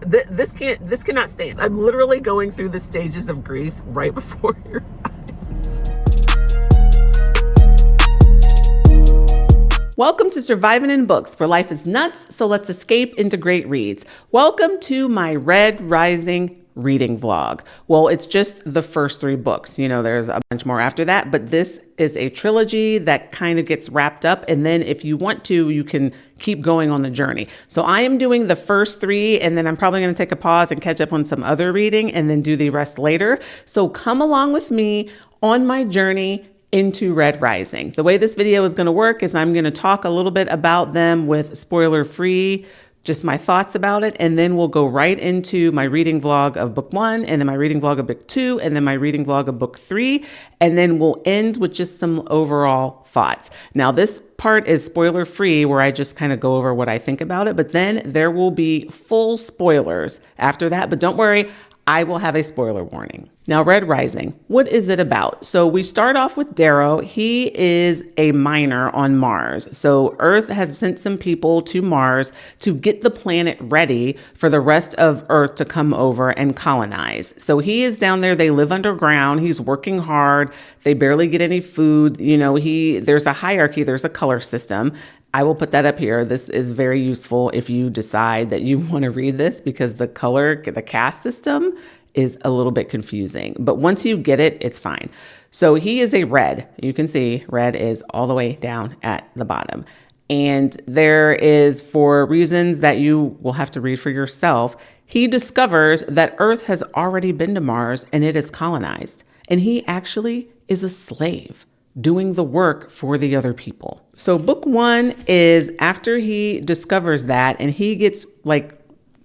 This cannot stand. I'm literally going through the stages of grief right before your eyes. Welcome to Surviving in Books, where life is nuts, so let's escape into great reads. Welcome to my Red Rising reading vlog. Well, it's just the first 3 books. You know, there's a bunch more after that, but this is a trilogy that kind of gets wrapped up. And then if you want to, you can keep going on the journey. So I am doing the first 3, and then I'm probably going to take a pause and catch up on some other reading and then do the rest later. So come along with me on my journey into Red Rising. The way this video is going to work is I'm going to talk a little bit about them with spoiler free, just my thoughts about it, and then we'll go right into my reading vlog of book 1, and then my reading vlog of book 2, and then my reading vlog of book 3, and then we'll end with just some overall thoughts. Now, this part is spoiler free, where I just kind of go over what I think about it, but then there will be full spoilers after that. But don't worry, I will have a spoiler warning. Now, Red Rising, what is it about? So we start off with Darrow. He is a miner on Mars. So Earth has sent some people to Mars to get the planet ready for the rest of Earth to come over and colonize. So he is down there. They live underground. He's working hard. They barely get any food. You know, there's a hierarchy. There's a color system. I will put that up here. This is very useful if you decide that you want to read this, because the caste system is a little bit confusing. But once you get it, it's fine. So he is a red. You can see red is all the way down at the bottom. And there is, for reasons that you will have to read for yourself, he discovers that Earth has already been to Mars and it is colonized. And he actually is a slave doing the work for the other people. So book 1 is after he discovers that, and he gets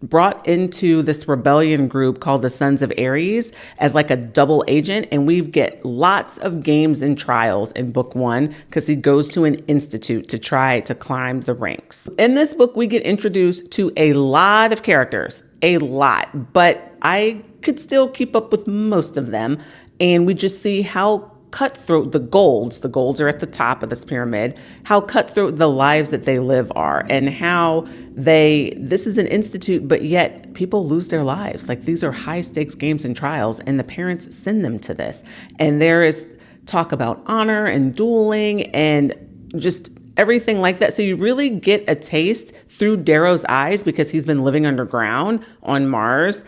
brought into this rebellion group called the Sons of Ares as like a double agent. And we get lots of games and trials in book 1 because he goes to an institute to try to climb the ranks. In this book, we get introduced to a lot of characters, a lot, but I could still keep up with most of them. And we just see how cutthroat the golds are at the top of this pyramid, how cutthroat the lives that they live are, and how this is an institute, but yet people lose their lives. Like, these are high stakes games and trials, and the parents send them to this. And there is talk about honor and dueling and just everything like that. So you really get a taste through Darrow's eyes, because he's been living underground on Mars.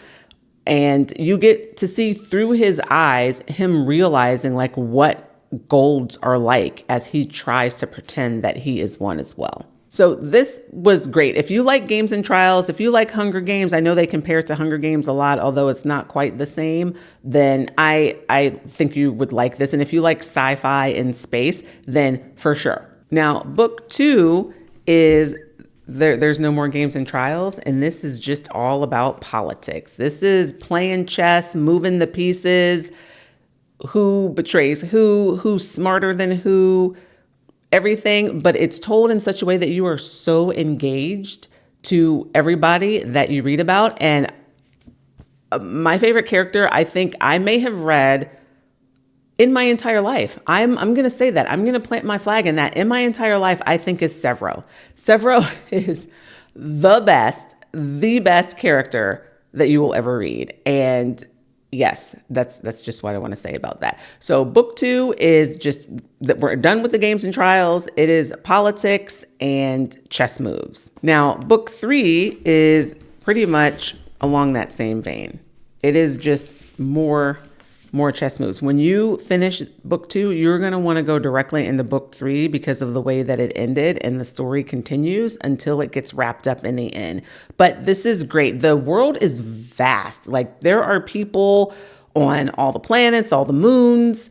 And you get to see through his eyes, him realizing like what golds are like as he tries to pretend that he is one as well. So this was great. If you like games and trials, if you like Hunger Games, I know they compare it to Hunger Games a lot, although it's not quite the same, then I think you would like this. And if you like sci-fi and space, then for sure. Now, book 2 is there's no more games and trials, and this is just all about politics. This is playing chess, moving the pieces, who betrays who's smarter than who, everything. But it's told in such a way that you are so engaged to everybody that you read about. And my favorite character, I think I may have read in my entire life. I'm going to say that. I'm going to plant my flag in that. In my entire life, I think is Severo. Severo is the best character that you will ever read. And yes, that's just what I want to say about that. So book 2 is just that we're done with the games and trials. It is politics and chess moves. Now, book 3 is pretty much along that same vein. It is just more chess moves. When you finish book 2, you're going to want to go directly into book 3 because of the way that it ended, and the story continues until it gets wrapped up in the end. But this is great. The world is vast. Like, there are people on all the planets, all the moons.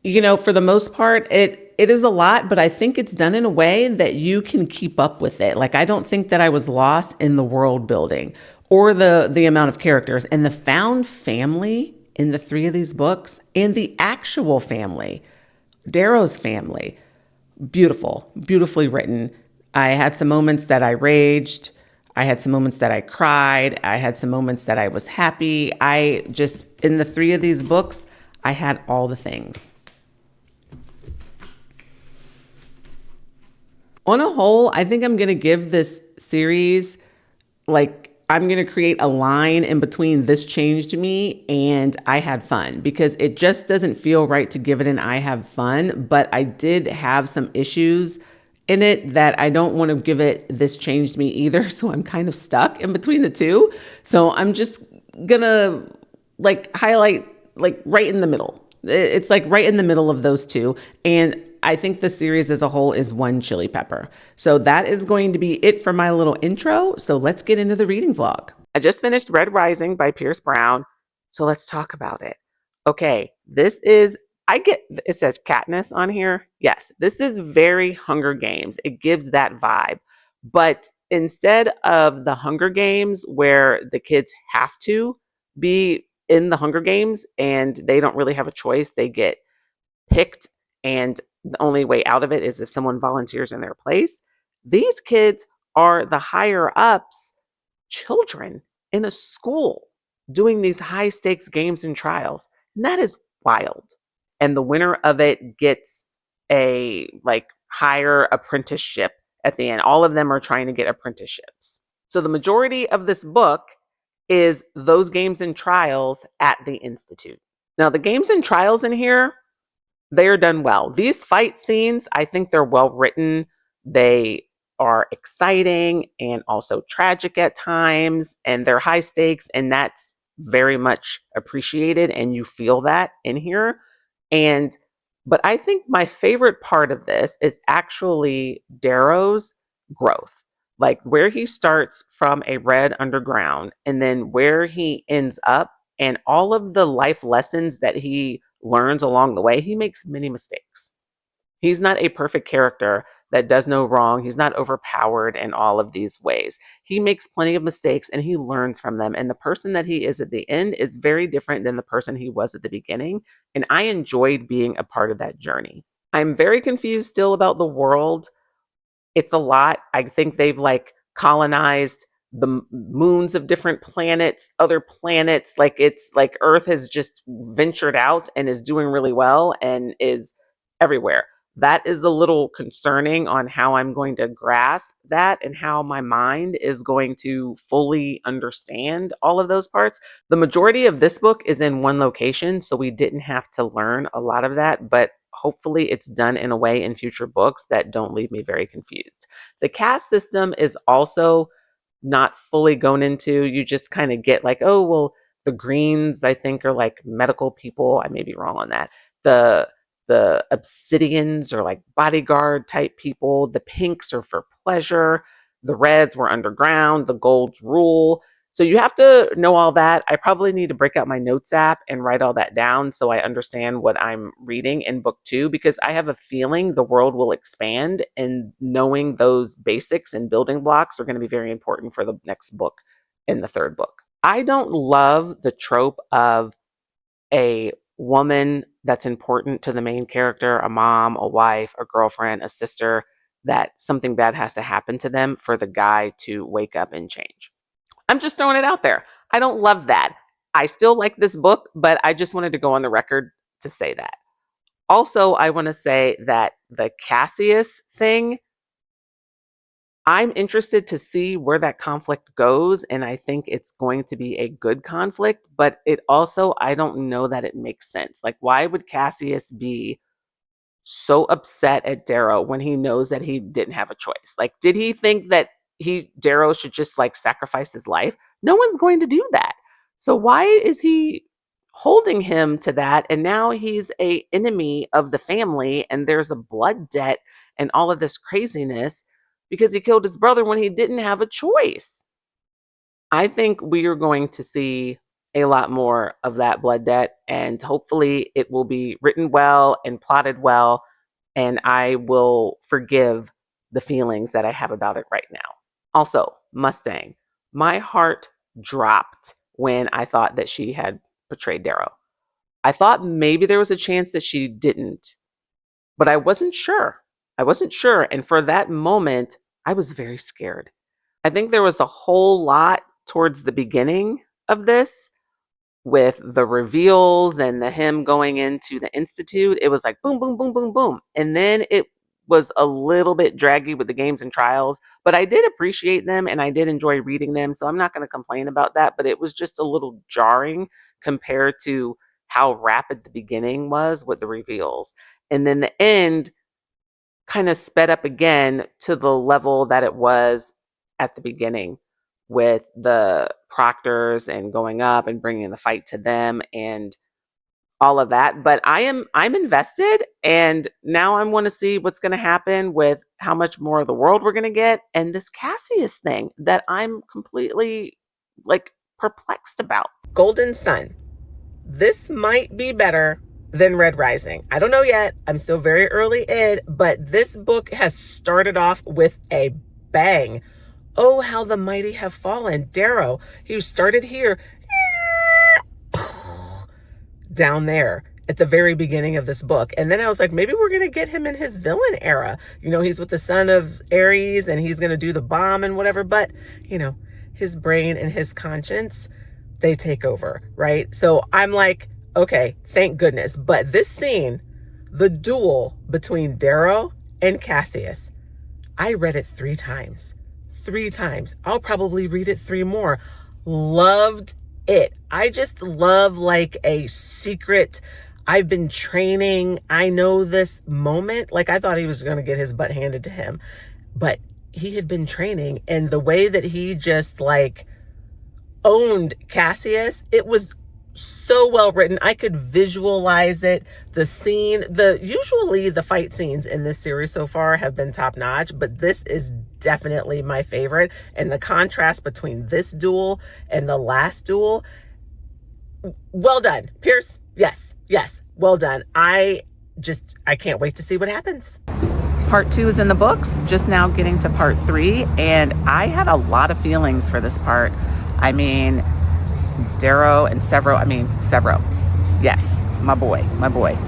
You know, for the most part, it is a lot, but I think it's done in a way that you can keep up with it. Like, I don't think that I was lost in the world building or the amount of characters and the found family in the 3 of these books, and the actual family, Darrow's family. Beautiful, beautifully written. I had some moments that I raged. I had some moments that I cried. I had some moments that I was happy. In the 3 of these books, I had all the things. On a whole, I think I'm going to give this series like I'm going to create a line in between this changed me and I had fun, because it just doesn't feel right to give it an I have fun, but I did have some issues in it that I don't want to give it this changed me either. So I'm kind of stuck in between the two. So I'm just going to like highlight like right in the middle. It's like right in the middle of those two. And I think the series as a whole is one chili pepper. So that is going to be it for my little intro. So let's get into the reading vlog. I just finished Red Rising by Pierce Brown. So let's talk about it. Okay, this is, it says Katniss on here. Yes, this is very Hunger Games. It gives that vibe. But instead of the Hunger Games where the kids have to be in the Hunger Games and they don't really have a choice, they get picked, and the only way out of it is if someone volunteers in their place. These kids are the higher ups children in a school doing these high stakes games and trials. And that is wild. And the winner of it gets a like higher apprenticeship at the end. All of them are trying to get apprenticeships. So the majority of this book is those games and trials at the Institute. Now, the games and trials in here, they are done well. These fight scenes, I think they're well written. They are exciting and also tragic at times, and they're high stakes, and that's very much appreciated, and you feel that in here. And but I think my favorite part of this is actually Darrow's growth. Like where he starts from a red underground and then where he ends up, and all of the life lessons that he learns along the way. He makes many mistakes. He's not a perfect character that does no wrong. He's not overpowered in all of these ways. He makes plenty of mistakes and he learns from them. And the person that he is at the end is very different than the person he was at the beginning. And I enjoyed being a part of that journey. I'm very confused still about the world. It's a lot. I think they've like colonized the moons of different planets, other planets. Like it's like Earth has just ventured out and is doing really well and is everywhere. That is a little concerning on how I'm going to grasp that and how my mind is going to fully understand all of those parts. The majority of this book is in one location, so we didn't have to learn a lot of that, but hopefully it's done in a way in future books that don't leave me very confused. The caste system is also not fully going into. You just kind of get like, oh, well, the greens, I think, are like medical people. I may be wrong on that. The obsidians are like bodyguard type people. The pinks are for pleasure. The reds were underground. The golds rule. So you have to know all that. I probably need to break out my notes app and write all that down so I understand what I'm reading in book 2, because I have a feeling the world will expand, and knowing those basics and building blocks are going to be very important for the next book in the 3rd book. I don't love the trope of a woman that's important to the main character, a mom, a wife, a girlfriend, a sister, that something bad has to happen to them for the guy to wake up and change. I'm just throwing it out there. I don't love that. I still like this book, but I just wanted to go on the record to say that. Also, I want to say that the Cassius thing, I'm interested to see where that conflict goes, and I think it's going to be a good conflict, but it also, I don't know that it makes sense. Like, why would Cassius be so upset at Darrow when he knows that he didn't have a choice? Like, did he think that Darrow should just like sacrifice his life? No one's going to do that. So why is he holding him to that? And now he's a enemy of the family, and there's a blood debt and all of this craziness because he killed his brother when he didn't have a choice. I think we are going to see a lot more of that blood debt, and hopefully it will be written well and plotted well, and I will forgive the feelings that I have about it right now. Also, Mustang. My heart dropped when I thought that she had betrayed Darrow. I thought maybe there was a chance that she didn't, but I wasn't sure. I wasn't sure. And for that moment, I was very scared. I think there was a whole lot towards the beginning of this with the reveals and the him going into the Institute. It was like boom, boom, boom, boom, boom. And then it was a little bit draggy with the games and trials, but I did appreciate them and I did enjoy reading them. So I'm not going to complain about that, but it was just a little jarring compared to how rapid the beginning was with the reveals. And then the end kind of sped up again to the level that it was at the beginning with the proctors and going up and bringing the fight to them and all of that. But I'm invested, and now I want to see what's going to happen with how much more of the world we're going to get and this Cassius thing that I'm completely like perplexed about. Golden Sun. This might be better than Red Rising. I don't know yet. I'm still very early in, but this book has started off with a bang. Oh, how the mighty have fallen. Darrow, he started here, down there at the very beginning of this book. And then I was like, maybe we're going to get him in his villain era. You know, he's with the son of Ares and he's going to do the bomb and whatever. But, you know, his brain and his conscience, they take over, right? So I'm like, okay, thank goodness. But this scene, the duel between Darrow and Cassius, I read it 3 times. 3 times. I'll probably read it 3 more. Loved it. I just love like a secret, I've been training, I know this moment. Like I thought he was going to get his butt handed to him, but he had been training, and the way that he just like owned Cassius, it was so well written. I could visualize it. The scene, usually the fight scenes in this series so far have been top notch, but this is definitely my favorite. And the contrast between this duel and the last duel, well done, Pierce. Yes, well done. I can't wait to see what happens. Part 2 is in the books, just now getting to part 3, and I had a lot of feelings for this part. I mean, Darrow and Severo. Yes, my boy.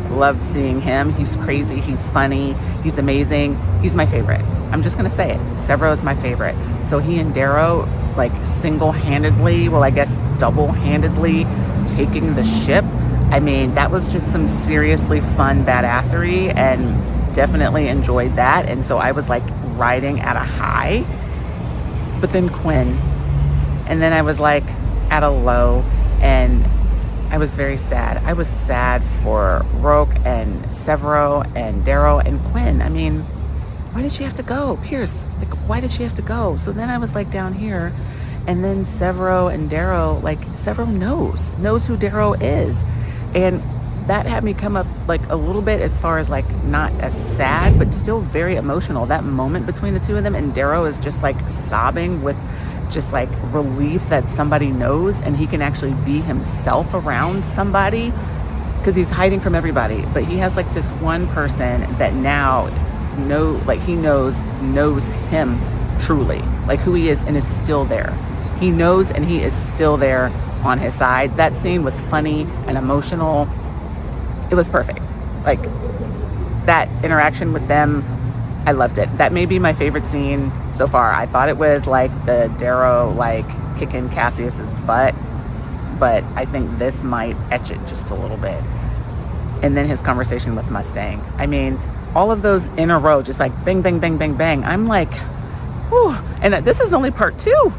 Loved seeing him. He's crazy. He's funny. He's amazing. He's my favorite. I'm just going to say it. Severo is my favorite. So he and Darrow, like single-handedly, well, I guess double-handedly taking the ship. I mean, that was just some seriously fun badassery, and definitely enjoyed that. And so I was like riding at a high. But then Quinn. And then I was like at a low, and I was very sad. I was sad for Roque and Severo and Darrow and Quinn. I mean, why did she have to go? Pierce, like, why did she have to go? So then I was like down here, and then Severo and Darrow, like Severo knows who Darrow is. And that had me come up like a little bit as far as like not as sad, but still very emotional. That moment between the two of them, and Darrow is just like sobbing with just like relief that somebody knows and he can actually be himself around somebody, because he's hiding from everybody. But he has like this one person that now he knows him truly, like who he is, and is still there. He knows, and he is still there on his side. That scene was funny and emotional. It was perfect. Like that interaction with them, I loved it. That may be my favorite scene so far. I thought it was like the Darrow like kicking Cassius's butt, but I think this might etch it just a little bit. And then his conversation with Mustang. I mean, all of those in a row, just like bang, bang, bang, bang, bang. I'm like, whew. And this is only part 2.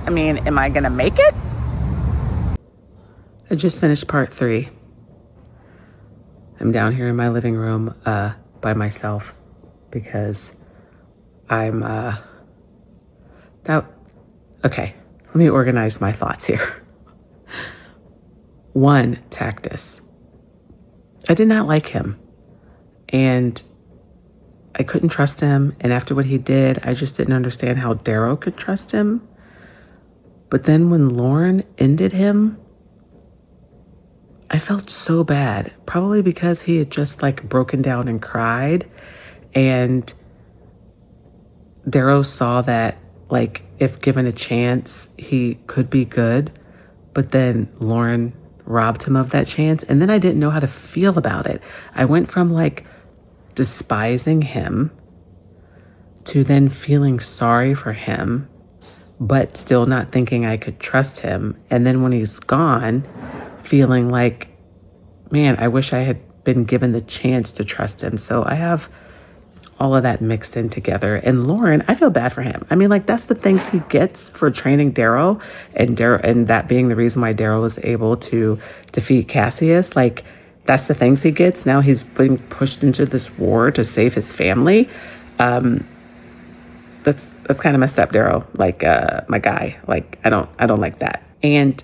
I mean, am I gonna make it? I just finished part 3. I'm down here in my living room by myself because I'm okay, let me organize my thoughts here. 1, Tactus. I did not like him, and I couldn't trust him, and after what he did, I just didn't understand how Darrow could trust him. But then when Lauren ended him, I felt so bad, probably because he had just like broken down and cried, and Darrow saw that like if given a chance, he could be good, but then Lauren robbed him of that chance, and then I didn't know how to feel about it. I went from like despising him to then feeling sorry for him, but still not thinking I could trust him. And then when he's gone, feeling like, man, I wish I had been given the chance to trust him. So I have all of that mixed in together. And Lauren, I feel bad for him. I mean, like, that's the things he gets for training Darrow, and that being the reason why Darrow was able to defeat Cassius. Like, that's the things he gets. Now he's being pushed into this war to save his family. That's kind of messed up, Darrow. Like, my guy. Like, I don't like that. And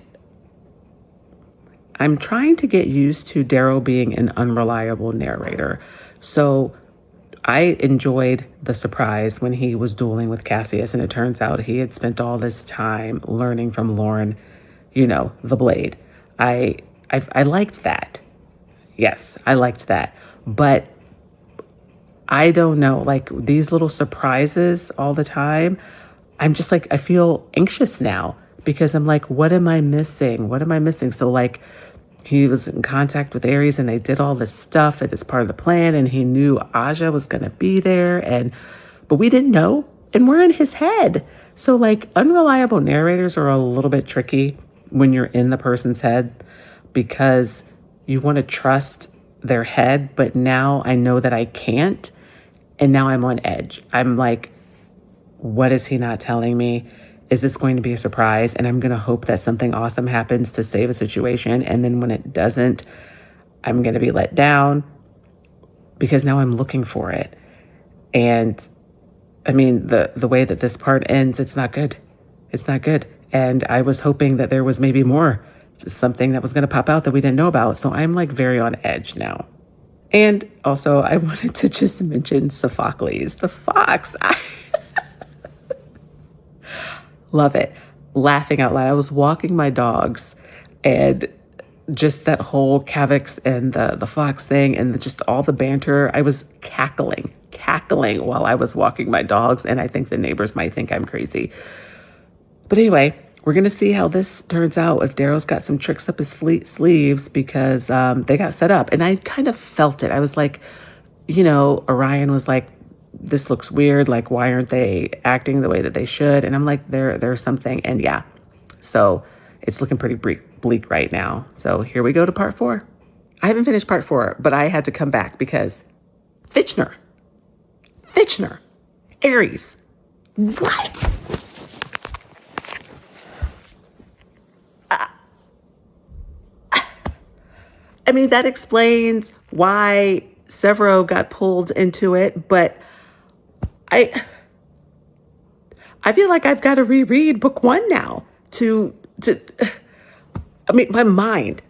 I'm trying to get used to Darrow being an unreliable narrator. So I enjoyed the surprise when he was dueling with Cassius, and it turns out he had spent all this time learning from Lauren, the blade. I liked that. Yes, I liked that. But I don't know, like, these little surprises all the time, I'm just like, I feel anxious now because I'm like, what am I missing? What am I missing? So, like, he was in contact with Ares and they did all this stuff and it's part of the plan, and he knew Aja was going to be there, but we didn't know, and we're in his head. So, like, unreliable narrators are a little bit tricky when you're in the person's head because you want to trust their head, but now I know that I can't, and now I'm on edge. I'm like, what is he not telling me? Is this going to be a surprise? And I'm going to hope that something awesome happens to save a situation. And then when it doesn't, I'm going to be let down because now I'm looking for it. And I mean, the way that this part ends, it's not good. It's not good. And I was hoping that there was maybe more, something that was going to pop out that we didn't know about. So I'm like very on edge now. And also I wanted to just mention Sophocles, the fox. Love it. Laughing out loud. I was walking my dogs and just that whole Cavix and the fox thing and just all the banter. I was cackling while I was walking my dogs. And I think the neighbors might think I'm crazy. But anyway, we're going to see how this turns out if Darrow's got some tricks up his sleeves because they got set up. And I kind of felt it. I was like, Orion was like, this looks weird. Like, why aren't they acting the way that they should? And I'm like, there's something. And yeah, so it's looking pretty bleak right now. So here we go to part 4. I haven't finished part 4, but I had to come back because Fitchner, Ares. What? I mean, that explains why Severo got pulled into it, but I feel like I've got to reread book 1 now I mean, my mind.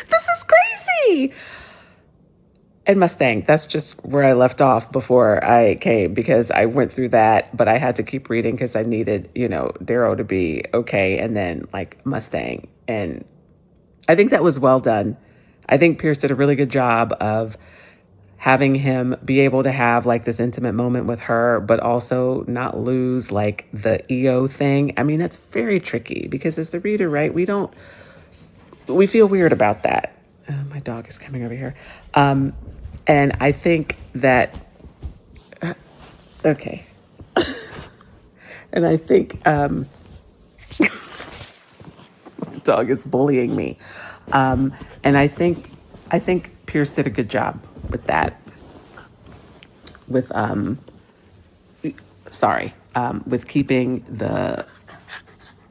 This is crazy. And Mustang, that's just where I left off before I came because I went through that, but I had to keep reading because I needed, Darrow to be okay. And then like Mustang. And I think that was well done. I think Pierce did a really good job of having him be able to have like this intimate moment with her, but also not lose like the EO thing. I mean, that's very tricky because as the reader, right, we feel weird about that. My dog is coming over here. And I think that, okay. And I think, dog is bullying me. And I think Pierce did a good job with that. With keeping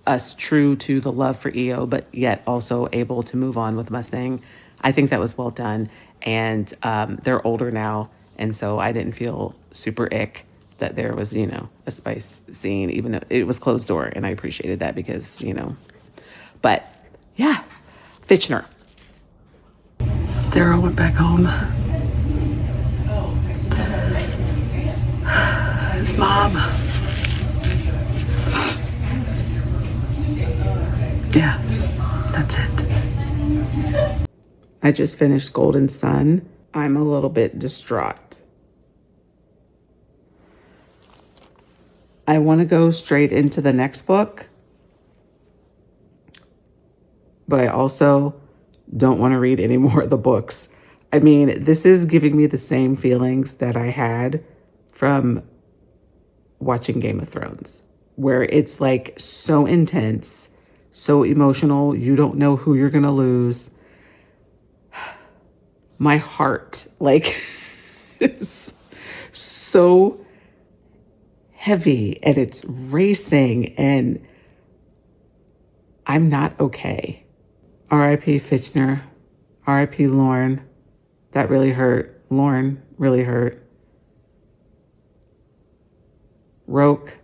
us true to the love for EO, but yet also able to move on with Mustang. I think that was well done. And they're older now, and so I didn't feel super ick that there was, a spice scene, even though it was closed door, and I appreciated that because, But yeah, Fitchner. Darrow went back home. His mom. Yeah, that's it. I just finished Golden Sun. I'm a little bit distraught. I want to go straight into the next book, but I also don't want to read any more of the books. I mean, this is giving me the same feelings that I had from watching Game of Thrones, where it's like so intense, so emotional. You don't know who you're going to lose. my heart like is so heavy and it's racing and I'm not okay. R.I.P. Fitchner, R.I.P. Lauren. That really hurt. Lauren really hurt. Roke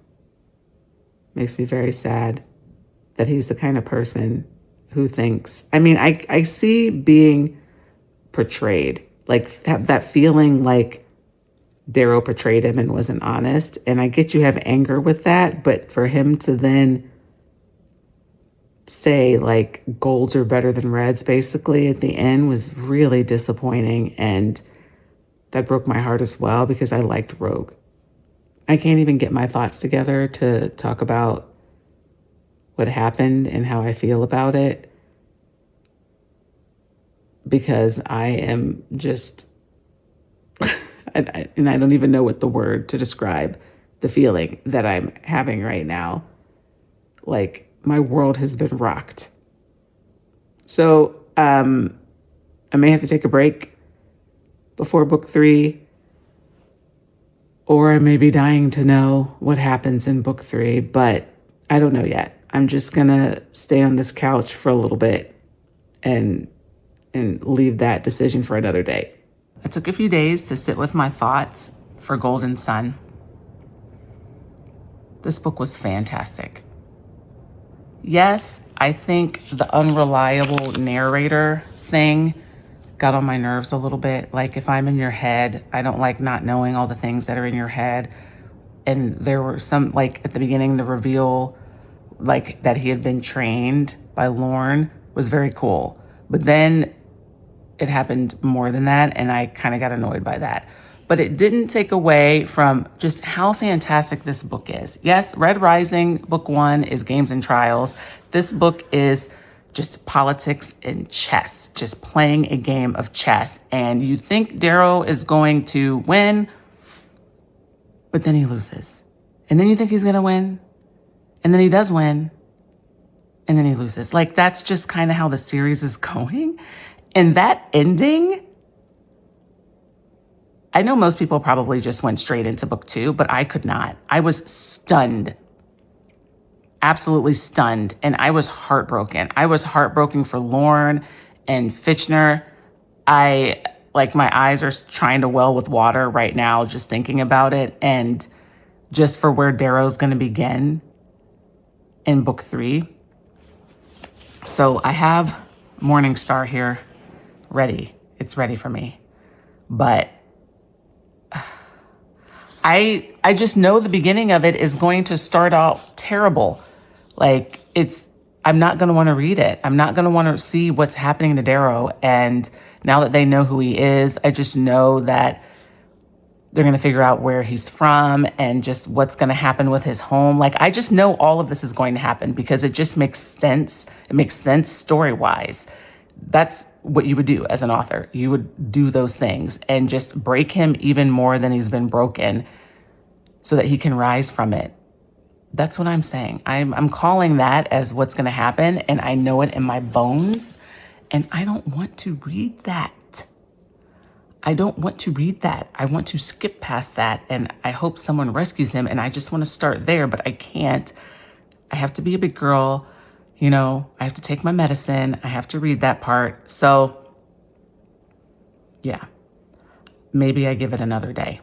makes me very sad that he's the kind of person who thinks, I see being portrayed, like have that feeling like Darrow portrayed him and wasn't honest. And I get you have anger with that, but for him to then say like golds are better than reds basically at the end was really disappointing. And that broke my heart as well because I liked Rogue. I can't even get my thoughts together to talk about what happened and how I feel about it because I am just, and I don't even know what the word to describe the feeling that I'm having right now. Like my world has been rocked. So I may have to take a break before book 3, or I may be dying to know what happens in book 3, but I don't know yet. I'm just gonna stay on this couch for a little bit and leave that decision for another day. I took a few days to sit with my thoughts for Golden Sun. This book was fantastic. Yes, I think the unreliable narrator thing got on my nerves a little bit. Like if I'm in your head, I don't like not knowing all the things that are in your head. And there were some, like at the beginning, the reveal, like that he had been trained by Lorne was very cool. But then it happened more than that, and I kind of got annoyed by that. But it didn't take away from just how fantastic this book is. Yes, Red Rising, book 1 is games and trials. This book is just politics and chess, just playing a game of chess. And you think Darrow is going to win, but then he loses. And then you think he's going to win, and then he does win, and then he loses. Like, that's just kind of how the series is going. And that ending, I know most people probably just went straight into book 2, but I could not. I was stunned, absolutely stunned. And I was heartbroken. I was heartbroken for Lorne and Fitchner. My eyes are trying to well with water right now, just thinking about it. And just for where Darrow's going to begin in book 3. So I have Morningstar here ready. It's ready for me. But I just know the beginning of it is going to start out terrible. Like I'm not going to want to read it. I'm not going to want to see what's happening to Darrow. And now that they know who he is, I just know that they're going to figure out where he's from and just what's going to happen with his home. Like, I just know all of this is going to happen because it just makes sense. It makes sense story-wise. That's what you would do as an author. You would do those things and just break him even more than he's been broken so that he can rise from it. That's what I'm saying. I'm calling that as what's going to happen, and I know it in my bones, and I don't want to read that. I don't want to read that. I want to skip past that, and I hope someone rescues him, and I just want to start there, but I can't. I have to be a big girl. You know, I have to take my medicine. I have to read that part. So, yeah, maybe I give it another day,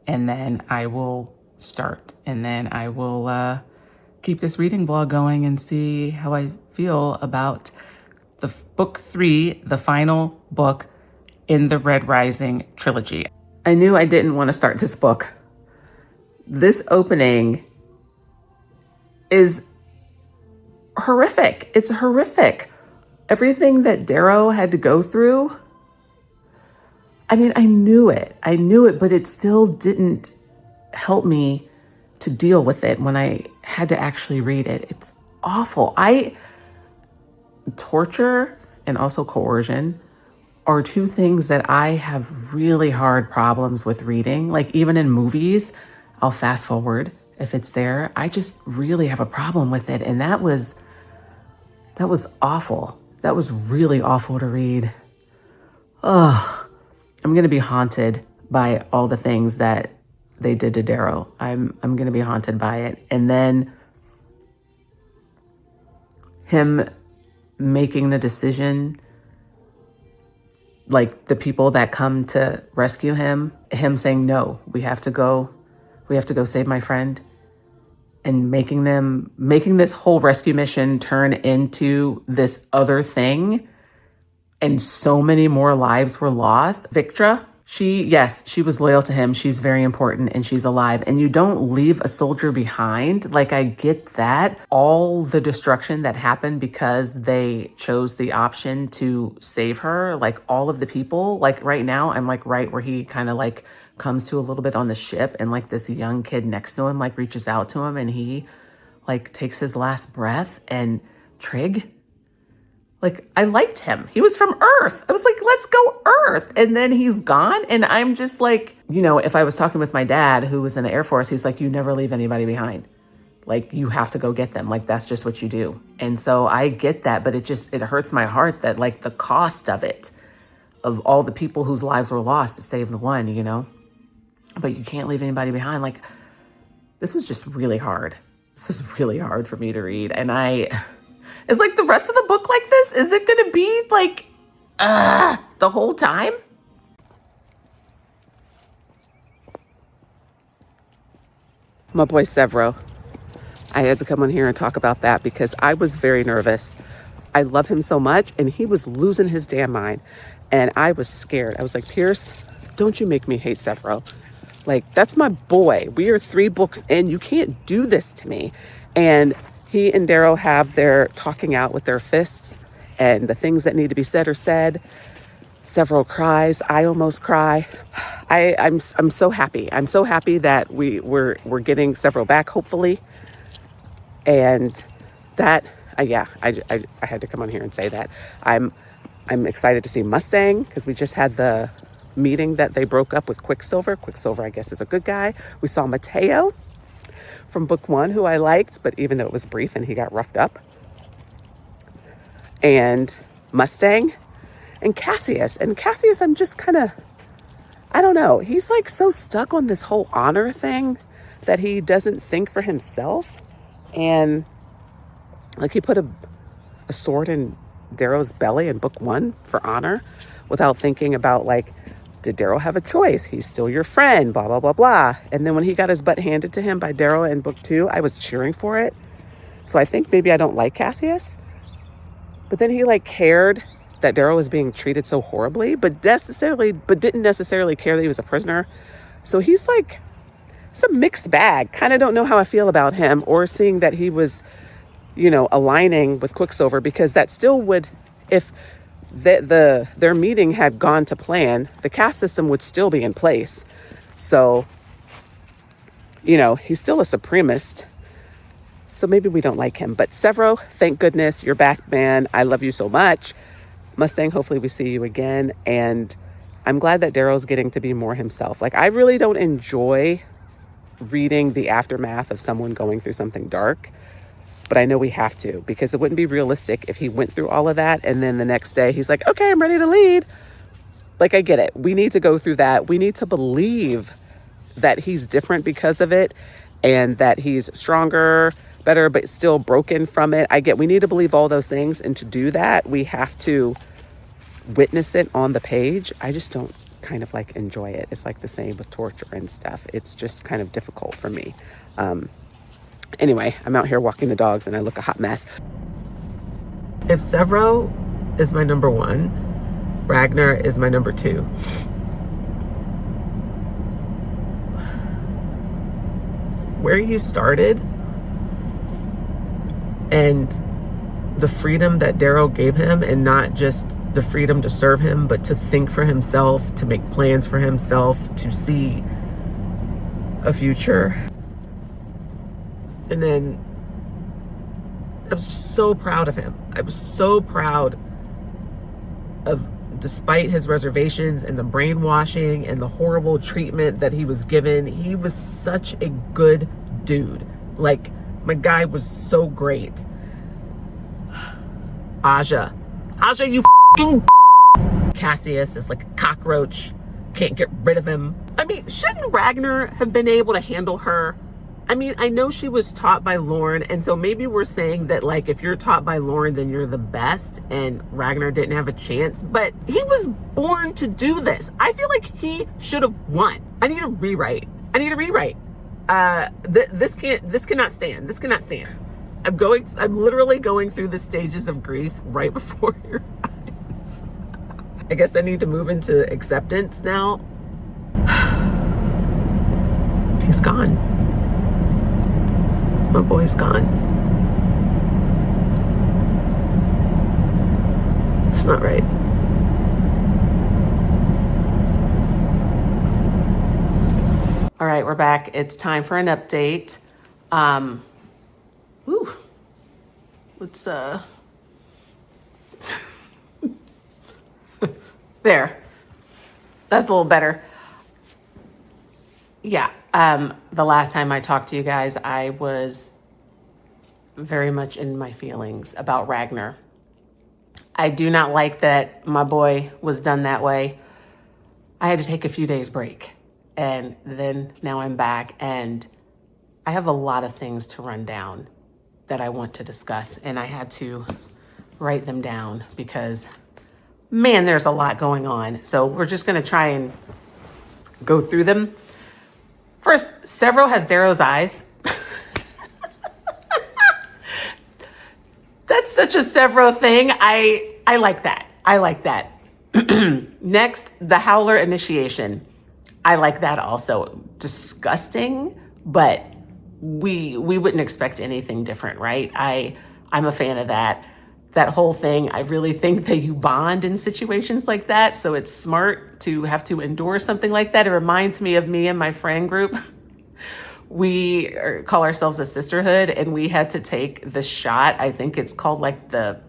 and then I will start, and then I will keep this reading vlog going and see how I feel about the book 3, the final book in the Red Rising trilogy. I knew I didn't want to start this book. This opening is horrific. It's horrific. Everything that Darrow had to go through. I mean, I knew it, but it still didn't help me to deal with it when I had to actually read it. It's awful. Torture and also coercion are two things that I have really hard problems with reading. Like, even in movies, I'll fast forward if it's there. I just really have a problem with it. And that was awful. That was really awful to read. Oh, I'm going to be haunted by all the things that they did to Darrow. I'm going to be haunted by it. And then him making the decision, like the people that come to rescue him saying, no, we have to go save my friend, and making this whole rescue mission turn into this other thing. And so many more lives were lost. Victra, she was loyal to him. She's very important and she's alive. And you don't leave a soldier behind. Like, I get that. All the destruction that happened because they chose the option to save her, like all of the people, like right now, I'm like right where he kind of like comes to a little bit on the ship, and like this young kid next to him like reaches out to him and he like takes his last breath. And Trig, like, I liked him. He was from Earth. I was like, let's go Earth. And then he's gone. And I'm just like, if I was talking with my dad, who was in the Air Force, he's like, you never leave anybody behind. Like, you have to go get them. Like, that's just what you do. And so I get that, but it hurts my heart that like the cost of it, of all the people whose lives were lost to save the one, but you can't leave anybody behind. Like, this was just really hard. This was really hard for me to read. And is like the rest of the book like this? Is it going to be like, the whole time? My boy Severo. I had to come on here and talk about that because I was very nervous. I love him so much, and he was losing his damn mind. And I was scared. I was like, Pierce, don't you make me hate Severo. Like, that's my boy. We are 3 books in. You can't do this to me. And he and Darrow have their talking out with their fists, and the things that need to be said are said. Severo cries. I almost cry. I'm so happy. I'm so happy that we're getting Severo back, hopefully. And that, I had to come on here and say that. I'm excited to see Mustang, because we just had the meeting that they broke up with Quicksilver. Quicksilver, I guess, is a good guy. We saw Mateo from book 1, who I liked, but even though it was brief and he got roughed up. And Mustang and Cassius. And Cassius, I'm just kind of, I don't know. He's like so stuck on this whole honor thing that he doesn't think for himself. And like, he put a sword in Darrow's belly in book 1 for honor without thinking about, like, did Darrow have a choice? He's still your friend, blah, blah, blah, blah. And then when he got his butt handed to him by Darrow in book 2, I was cheering for it. So I think maybe I don't like Cassius. But then he like cared that Darrow was being treated so horribly, but didn't necessarily care that he was a prisoner. So he's like, it's a mixed bag. Kind of don't know how I feel about him, or seeing that he was, aligning with Quicksilver, because that still would, if their meeting had gone to plan, the caste system would still be in place. So, he's still a supremacist. So maybe we don't like him. But Severo, thank goodness you're back, man. I love you so much. Mustang, hopefully we see you again. And I'm glad that Darrow's getting to be more himself. Like, I really don't enjoy reading the aftermath of someone going through something dark. But I know we have to, because it wouldn't be realistic if he went through all of that and then the next day he's like, okay, I'm ready to lead. Like, I get it. We need to go through that. We need to believe that he's different because of it, and that he's stronger, better, but still broken from it. We need to believe all those things. And to do that, we have to witness it on the page. I just don't kind of like enjoy it. It's like the same with torture and stuff. It's just kind of difficult for me. Anyway, I'm out here walking the dogs and I look a hot mess. If Severo is my number 1, Ragnar is my number 2. Where you started and the freedom that Darrow gave him, and not just the freedom to serve him, but to think for himself, to make plans for himself, to see a future. And then I was so proud of him. I was so proud of, despite his reservations and the brainwashing and the horrible treatment that he was given, he was such a good dude. Like, my guy was so great. Aja, you f***ing Cassius is like a cockroach, can't get rid of him. I mean, shouldn't Ragnar have been able to handle her? I mean, I know she was taught by Lauren, and so maybe we're saying that, like, if you're taught by Lauren, then you're the best, and Ragnar didn't have a chance, but he was born to do this. I feel like he should have won. I need a rewrite. This cannot stand. This cannot stand. I'm literally going through the stages of grief right before your eyes. I guess I need to move into acceptance now. He's gone. My boy's gone. It's not right. All right, we're back. It's time for an update. Let's there. That's a little better. Yeah. The last time I talked to you guys, I was very much in my feelings about Ragnar. I do not like that my boy was done that way. I had to take a few days break, and then now I'm back, and I have a lot of things to run down that I want to discuss, and I had to write them down because, man, there's a lot going on. So we're just going to try and go through them. First, Severo has Darrow's eyes. That's such a Severo thing. I like that. I like that. Next, the Howler initiation. I like that also. Disgusting, but we wouldn't expect anything different, right? I'm a fan of that. That whole thing, I really think that you bond in situations like that. So it's smart to have to endure something like that. It reminds me of me and my friend group. We call ourselves a sisterhood, and we had to take the shot. I think it's called like the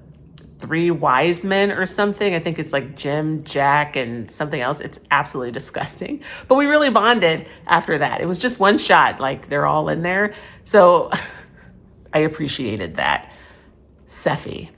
3 wise men or something. I think it's like Jim, Jack, and something else. It's absolutely disgusting. But we really bonded after that. It was just one shot, like they're all in there. So I appreciated that. Seffi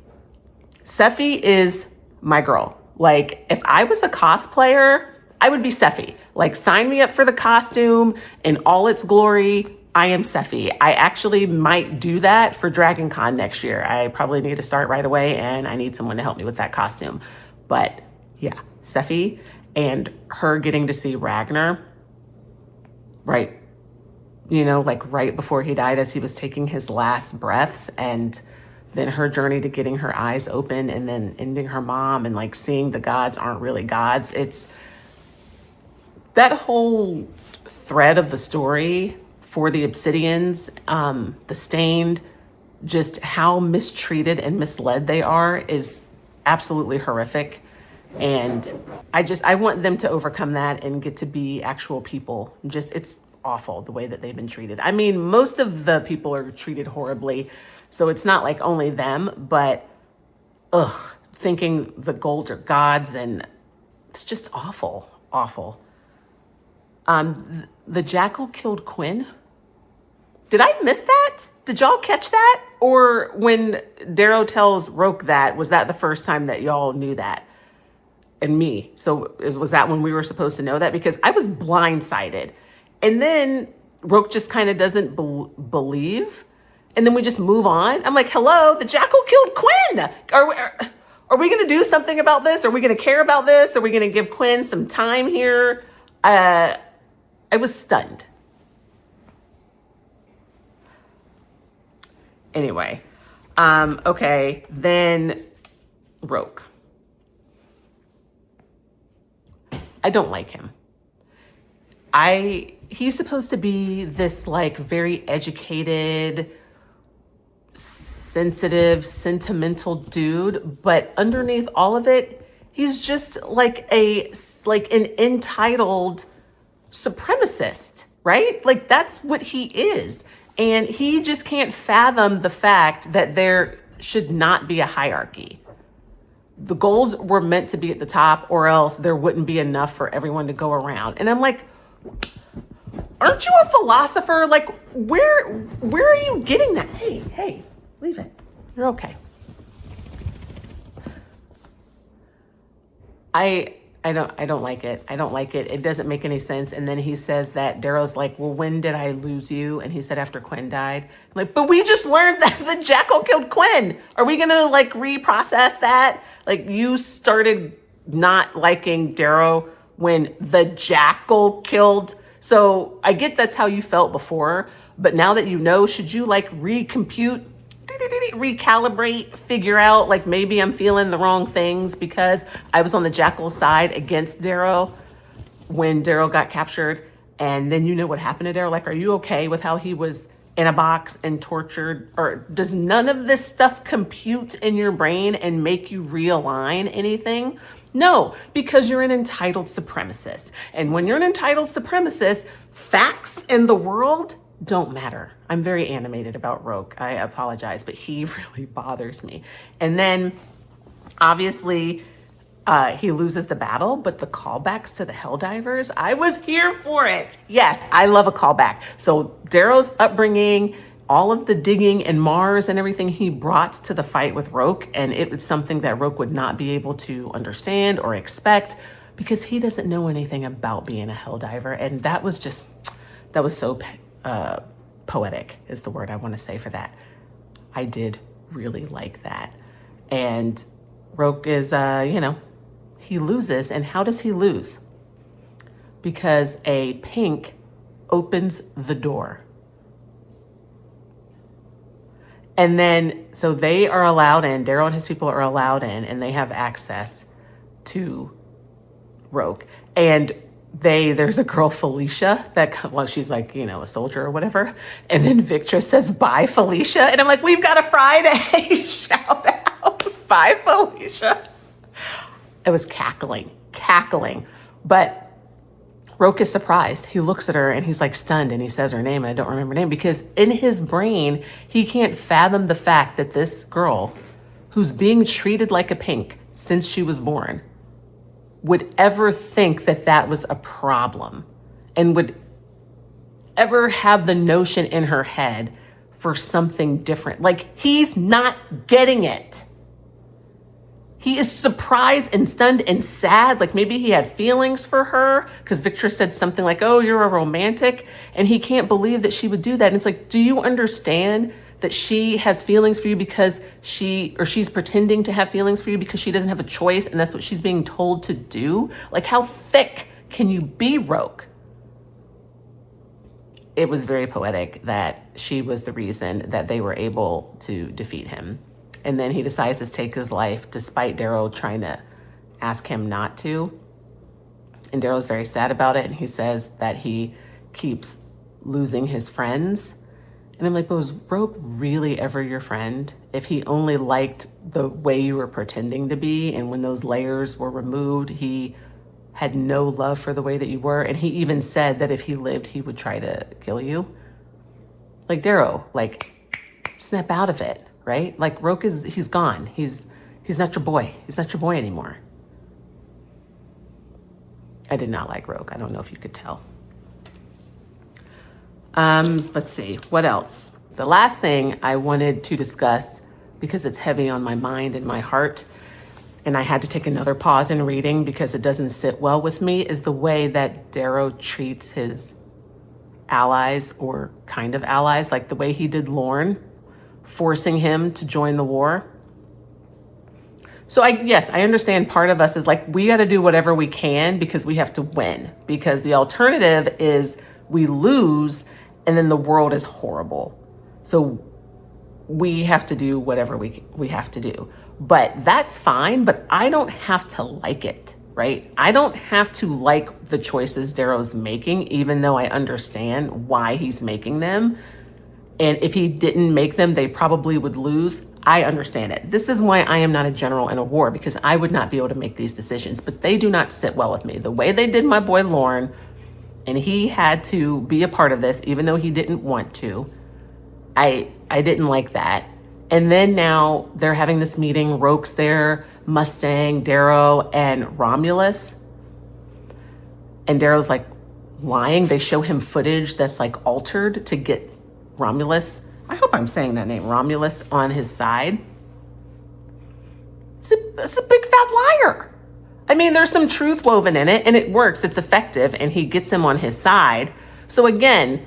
is my girl. Like, if I was a cosplayer, I would be Seffi. Like, sign me up for the costume in all its glory. I am Seffi. I actually might do that for Dragon Con next year. I probably need to start right away, and I need someone to help me with that costume. But yeah, Seffi, and her getting to see Ragnar, right, like right before he died as he was taking his last breaths, and then her journey to getting her eyes open and then ending her mom and like seeing the gods aren't really gods. It's that whole thread of the story for the Obsidians, the Stained, just how mistreated and misled they are is absolutely horrific. And I want them to overcome that and get to be actual people. It's awful the way that they've been treated. I mean, most of the people are treated horribly, so it's not like only them, but thinking the golds are gods, and it's just awful. The jackal killed Quinn. Did I miss that? Did y'all catch that? Or when Darrow tells Roke that, was that the first time that y'all knew that? And me. So was that when we were supposed to know that? Because I was blindsided. And then Roke just kind of doesn't believe. And then we just move on. I'm like, hello, the jackal killed Quinn. Are we going to do something about this? Are we going to care about this? Are we going to give Quinn some time here? I was stunned. Anyway, okay, then Roke. I don't like him. He's supposed to be this like very educated, sensitive, sentimental dude, but underneath all of it, he's just like an entitled supremacist, right? Like that's what he is. And he just can't fathom the fact that there should not be a hierarchy. The golds were meant to be at the top, or else there wouldn't be enough for everyone to go around. And I'm like, aren't you a philosopher? Like, where are you getting that? Hey, leave it. You're okay. I don't like it. I don't like it. It doesn't make any sense. And then he says that Darrow's like, well, when did I lose you? And he said after Quinn died. I'm like, but we just learned that the jackal killed Quinn. Are we gonna like reprocess that? Like you started not liking Darrow when the jackal killed. So I get that's how you felt before, but now that you know, should you like recalibrate, figure out like maybe I'm feeling the wrong things because I was on the jackal side against Darrow when Darrow got captured, and then you know what happened to Darrow? Like, are you okay with how he was in a box and tortured? Or does none of this stuff compute in your brain and make you realign anything? No, because you're an entitled supremacist. And when you're an entitled supremacist, facts in the world don't matter. I'm very animated about Roke. I apologize, but he really bothers me. And then obviously he loses the battle, but the callbacks to the Helldivers, I was here for it. Yes, I love a callback. So Darrow's upbringing, all of the digging and Mars and everything he brought to the fight with Roke, and it was something that Roke would not be able to understand or expect because he doesn't know anything about being a Helldiver. And that was so poetic is the word I want to say for that. I did really like that. And Roke is, he loses. And how does he lose? Because a pink opens the door. And then, so they are allowed in, Darrow and his people are allowed in, and they have access to Roke. And there's a girl, Felicia, she's like, a soldier or whatever. And then Victra says, bye, Felicia. And I'm like, we've got a Friday shout out. Bye, Felicia. It was cackling. But Roke is surprised. He looks at her and he's like stunned and he says her name, and I don't remember her name because in his brain, he can't fathom the fact that this girl who's being treated like a pink since she was born would ever think that was a problem and would ever have the notion in her head for something different. Like, he's not getting it. He is surprised and stunned and sad. Like maybe he had feelings for her because Victor said something like, oh, you're a romantic. And he can't believe that she would do that. And it's like, do you understand that she has feelings for you because she's pretending to have feelings for you because she doesn't have a choice and that's what she's being told to do? Like, how thick can you be, Roke? It was very poetic that she was the reason that they were able to defeat him. And then he decides to take his life despite Darrow trying to ask him not to. And Darrow's very sad about it. And he says that he keeps losing his friends. And I'm like, but was Roke really ever your friend? If he only liked the way you were pretending to be, and when those layers were removed, he had no love for the way that you were. And he even said that if he lived, he would try to kill you. Like, Darrow, like, snap out of it, right? Like, Roke he's gone. He's not your boy. He's not your boy anymore. I did not like Roke. I don't know if you could tell. Let's see, what else? The last thing I wanted to discuss, because it's heavy on my mind and my heart, and I had to take another pause in reading because it doesn't sit well with me, is the way that Darrow treats his allies, or kind of allies, like the way he did Lorne, forcing him to join the war. So yes, I understand part of us is like, we got to do whatever we can because we have to win, because the alternative is we lose and then the world is horrible. So we have to do whatever we have to do. But that's fine, but I don't have to like it, right? I don't have to like the choices Darrow's making, even though I understand why he's making them. And if he didn't make them, they probably would lose. I understand it. This is why I am not a general in a war, because I would not be able to make these decisions, but they do not sit well with me. The way they did my boy Lorne, and he had to be a part of this, even though he didn't want to. I didn't like that. And then now they're having this meeting. Roke's there, Mustang, Darrow, and Romulus. And Darrow's like lying. They show him footage that's like altered to get Romulus, I hope I'm saying that name, Romulus, on his side. It's a big fat liar. I mean, there's some truth woven in it and it works. It's effective and he gets him on his side. So again,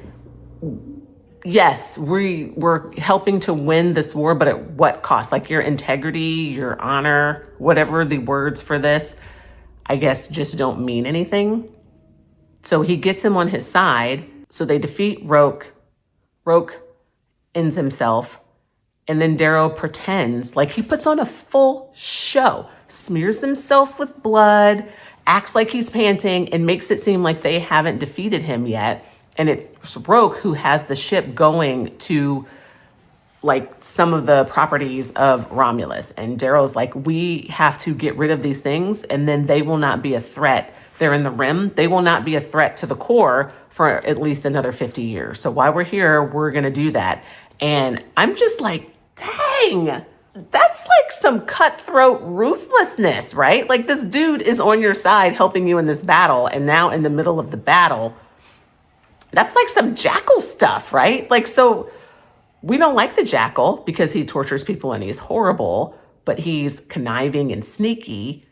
yes, we're helping to win this war, but at what cost? Like your integrity, your honor, whatever the words for this, I guess just don't mean anything. So he gets him on his side. So they defeat Roke. Roke ends himself. And then Darrow pretends, like he puts on a full show, smears himself with blood, acts like he's panting, and makes it seem like they haven't defeated him yet. And it's Roke who has the ship going to like some of the properties of Romulus. And Darrow's like, we have to get rid of these things and then they will not be a threat. They're in the rim. They will not be a threat to the core for at least another 50 years. So while we're here, we're going to do that. And I'm just like, dang, that's like some cutthroat ruthlessness, right? Like this dude is on your side helping you in this battle. And now in the middle of the battle, that's like some Jackal stuff, right? Like, so we don't like the Jackal because he tortures people and he's horrible, but he's conniving and sneaky.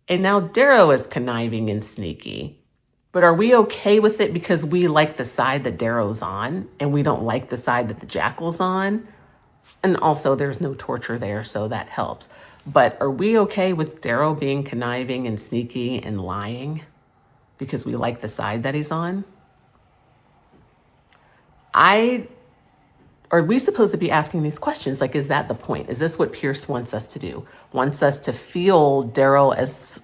And now Darrow is conniving and sneaky. But are we okay with it because we like the side that Darrow's on and we don't like the side that the Jackal's on? And also there's no torture there, so that helps. But are we okay with Darrow being conniving and sneaky and lying because we like the side that he's on? Are we supposed to be asking these questions? Like, is that the point? Is this what Pierce wants us to do? Wants us to feel Darrow as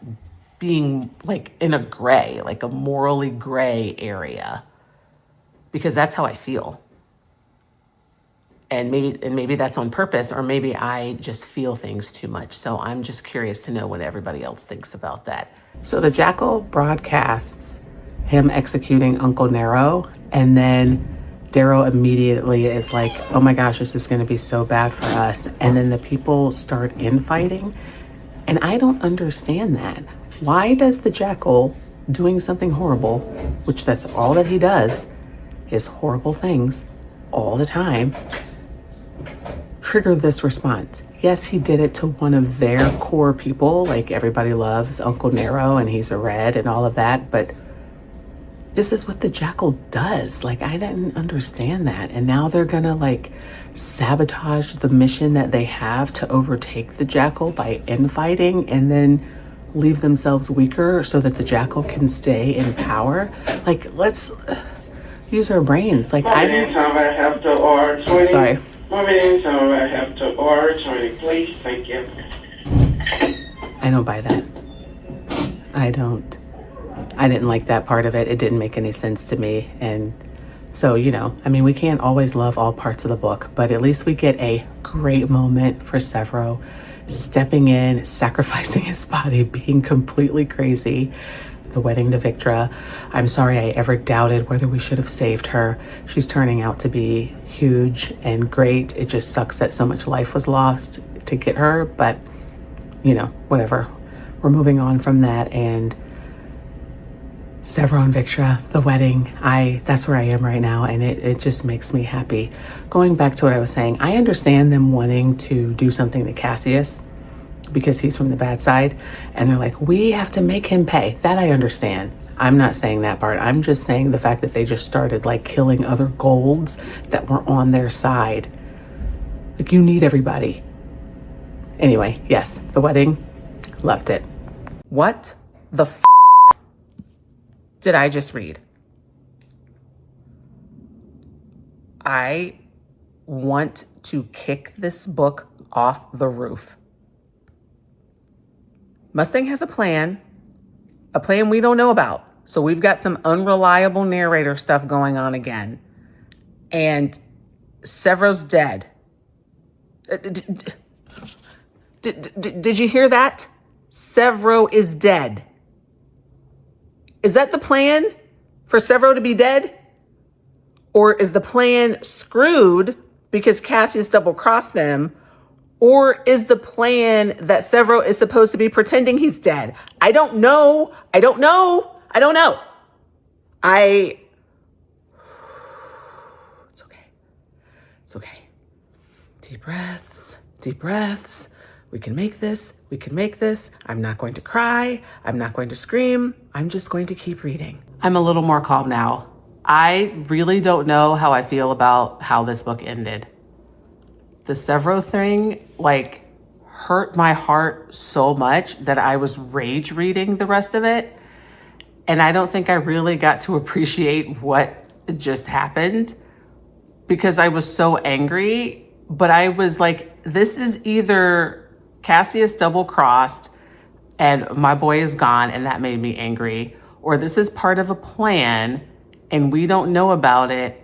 being like in a gray, like a morally gray area? Because that's how I feel. And maybe that's on purpose, or maybe I just feel things too much. So I'm just curious to know what everybody else thinks about that. So the Jackal broadcasts him executing Uncle Nero, and then Darrow immediately is like, oh my gosh, this is going to be so bad for us. And then the people start infighting. And I don't understand that. Why does the Jackal doing something horrible, which that's all that he does, is horrible things all the time, trigger this response? Yes, he did it to one of their core people, like everybody loves Uncle Nero and he's a red and all of that, but this is what the Jackal does. Like, I didn't understand that. And now they're gonna like sabotage the mission that they have to overtake the Jackal by infighting and then leave themselves weaker so that the Jackal can stay in power. Like, let's use our brains. Like, I have to R20. Sorry. I have to R20, please. Thank you. I don't buy that. I didn't like that part of it. It didn't make any sense to me. And so, I mean, we can't always love all parts of the book, but at least we get a great moment for Severo stepping in, sacrificing his body, being completely crazy. The wedding to Victra. I'm sorry I ever doubted whether we should have saved her. She's turning out to be huge and great. It just sucks that so much life was lost to get her, but whatever. We're moving on from that. And Severo and Victra, the wedding, that's where I am right now, and it just makes me happy. Going back to what I was saying, I understand them wanting to do something to Cassius because he's from the bad side, and they're like, we have to make him pay. That I understand. I'm not saying that part. I'm just saying the fact that they just started like killing other golds that were on their side. Like, you need everybody. Anyway, yes, the wedding, loved it. What the did I just read? I want to kick this book off the roof. Mustang has a plan we don't know about. So we've got some unreliable narrator stuff going on again. And Severo's dead. Did you hear that? Severo is dead. Is that the plan? For Severo to be dead? Or is the plan screwed because Cassius double-crossed them? Or is the plan that Severo is supposed to be pretending he's dead? I don't know. It's okay. Deep breaths. We can make this. We can make this. I'm not going to cry. I'm not going to scream. I'm just going to keep reading. I'm a little more calm now. I really don't know how I feel about how this book ended. The Severo thing, hurt my heart so much that I was rage reading the rest of it. And I don't think I really got to appreciate what just happened because I was so angry. But I was like, this is either Cassius double-crossed and my boy is gone and that made me angry, or this is part of a plan and we don't know about it.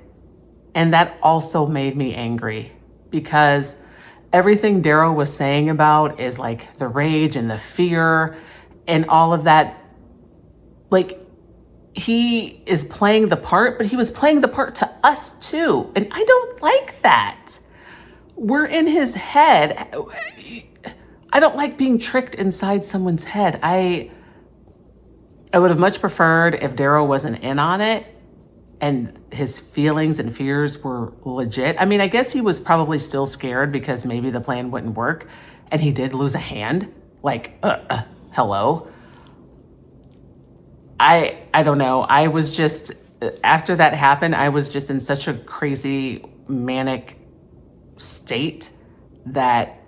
And that also made me angry because everything Darrow was saying about is like the rage and the fear and all of that. He is playing the part, but he was playing the part to us too. And I don't like that. We're in his head. I don't like being tricked inside someone's head. I would have much preferred if Darrow wasn't in on it and his feelings and fears were legit. I mean, I guess he was probably still scared because maybe the plan wouldn't work and he did lose a hand. Hello. I don't know. I was just, after that happened, I was just in such a crazy manic state that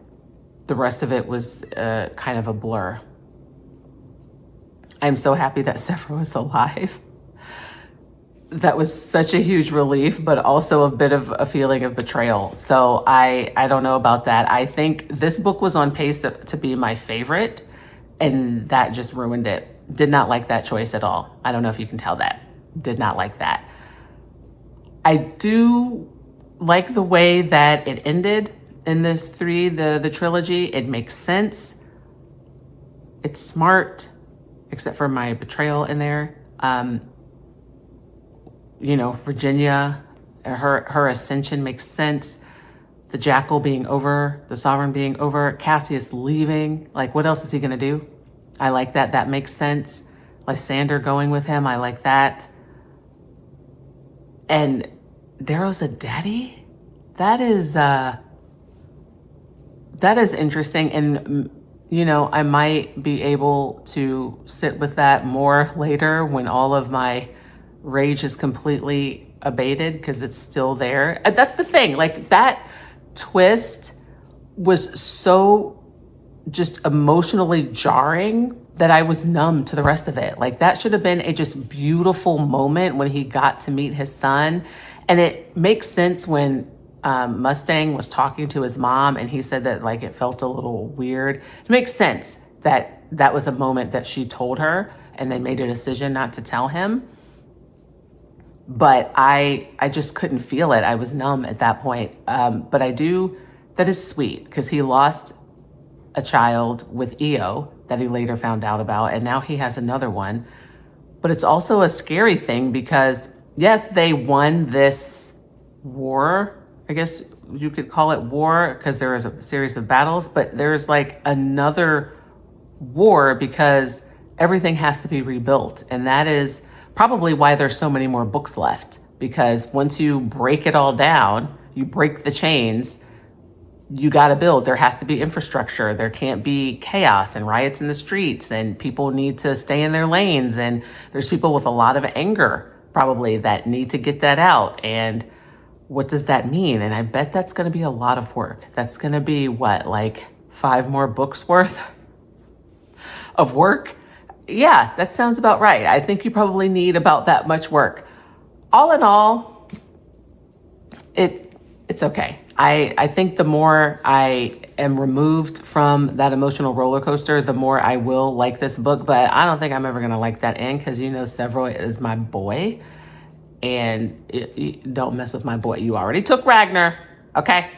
the rest of it was kind of a blur. I'm so happy that Severo is alive. That was such a huge relief, but also a bit of a feeling of betrayal. So I don't know about that. I think this book was on pace to be my favorite, and that just ruined it. Did not like that choice at all. I don't know if you can tell that. Did not like that. I do like the way that it ended in this the trilogy. It makes sense. It's smart, except for my betrayal in there. Virginia, her ascension makes sense. The Jackal being over, the Sovereign being over, Cassius leaving. What else is he gonna do? I like that. That makes sense. Lysander going with him. I like that. And Darrow's a daddy? That is interesting. And, I might be able to sit with that more later when all of my rage is completely abated because it's still there. That's the thing. That twist was so just emotionally jarring that I was numb to the rest of it. That should have been a just beautiful moment when he got to meet his son. And it makes sense when Mustang was talking to his mom and he said that it felt a little weird. It makes sense that that was a moment that she told her and they made a decision not to tell him. But I just couldn't feel it. I was numb at that point. But that is sweet because he lost a child with EO that he later found out about, and now he has another one. But it's also a scary thing because, yes, they won this war. I guess you could call it war because there was a series of battles, but there's another war because everything has to be rebuilt. And that is probably why there's so many more books left, because once you break it all down, you break the chains, you got to build. There has to be infrastructure. There can't be chaos and riots in the streets, and people need to stay in their lanes. And there's people with a lot of anger probably that need to get that out. And what does that mean? And I bet that's going to be a lot of work. That's going to be 5 more books worth of work? Yeah, that sounds about right. I think you probably need about that much work. All in all, it's okay. I think the more I am removed from that emotional roller coaster, the more I will like this book. But I don't think I'm ever going to like that end because, Severo is my boy. And don't mess with my boy. You already took Ragnar, okay?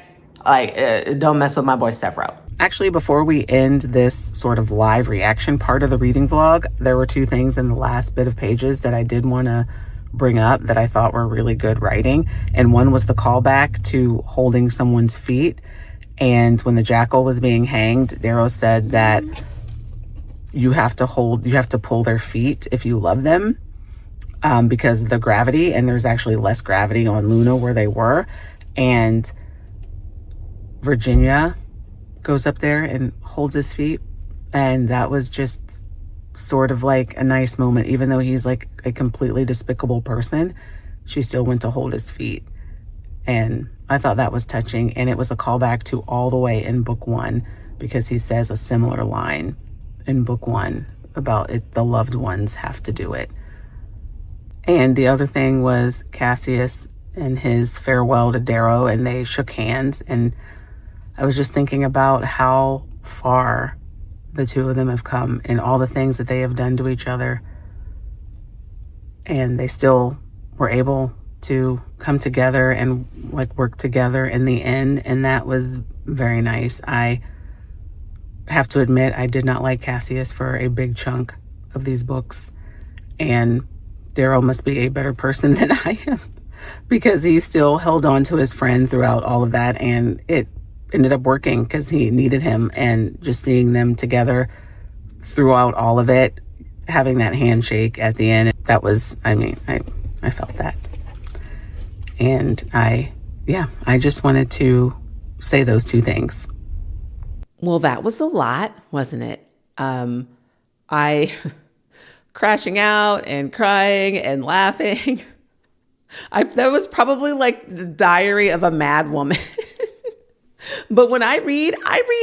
Don't mess with my boy Severo. Actually, before we end this sort of live reaction part of the reading vlog, there were 2 things in the last bit of pages that I did want to bring up that I thought were really good writing. And one was the callback to holding someone's feet. And when the Jackal was being hanged, Darrow said that you have to pull their feet if you love them, because of the gravity, and there's actually less gravity on Luna where they were. And Virginia goes up there and holds his feet. And that was just sort of like a nice moment. Even though he's like a completely despicable person, she still went to hold his feet. And I thought that was touching. And it was a callback to all the way in book 1, because he says a similar line in book 1 about it, the loved ones have to do it. And the other thing was Cassius and his farewell to Darrow, and they shook hands. And I was just thinking about how far the two of them have come and all the things that they have done to each other. And they still were able to come together and like work together in the end. And that was very nice. I have to admit, I did not like Cassius for a big chunk of these books. And Darrow must be a better person than I am, because he still held on to his friend throughout all of that. And it ended up working because he needed him. And just seeing them together throughout all of it, having that handshake at the end, that was, I felt that. And I just wanted to say those two things. Well, that was a lot, wasn't it? I crashing out and crying and laughing. That was probably like the diary of a mad woman. But when I read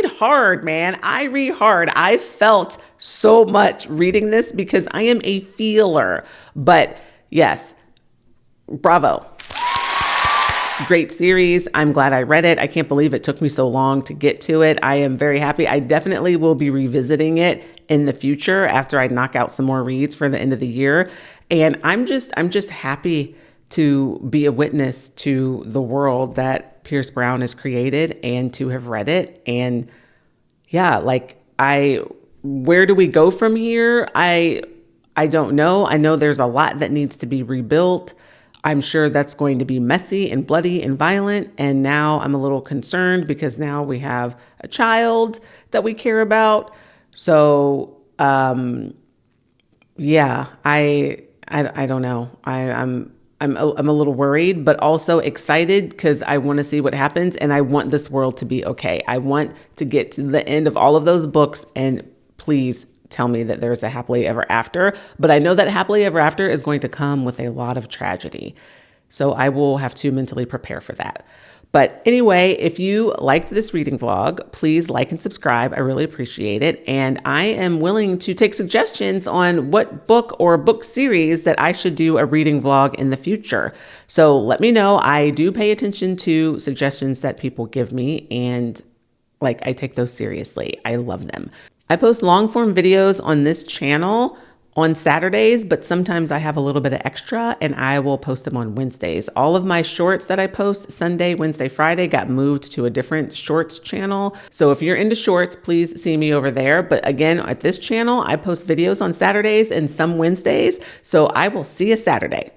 hard, man. I read hard. I felt so much reading this because I am a feeler. But yes, bravo. Great series. I'm glad I read it. I can't believe it took me so long to get to it. I am very happy. I definitely will be revisiting it in the future after I knock out some more reads for the end of the year. And I'm just happy to be a witness to the world that Pierce Brown has created and to have read it. And yeah, like where do we go from here? I don't know. I know there's a lot that needs to be rebuilt. I'm sure that's going to be messy and bloody and violent. And now I'm a little concerned because now we have a child that we care about. So, yeah, I don't know. I'm a little worried, but also excited because I want to see what happens. And I want this world to be okay. I want to get to the end of all of those books and please tell me that there's a happily ever after. But I know that happily ever after is going to come with a lot of tragedy. So I will have to mentally prepare for that. But anyway, if you liked this reading vlog, please like and subscribe. I really appreciate it. And I am willing to take suggestions on what book or book series that I should do a reading vlog in the future. So let me know. I do pay attention to suggestions that people give me, and I take those seriously. I love them. I post long form videos on this channel on Saturdays, but sometimes I have a little bit of extra and I will post them on Wednesdays. All of my shorts that I post Sunday, Wednesday, Friday got moved to a different shorts channel. So if you're into shorts, please see me over there. But again, at this channel, I post videos on Saturdays and some Wednesdays. So I will see you Saturday.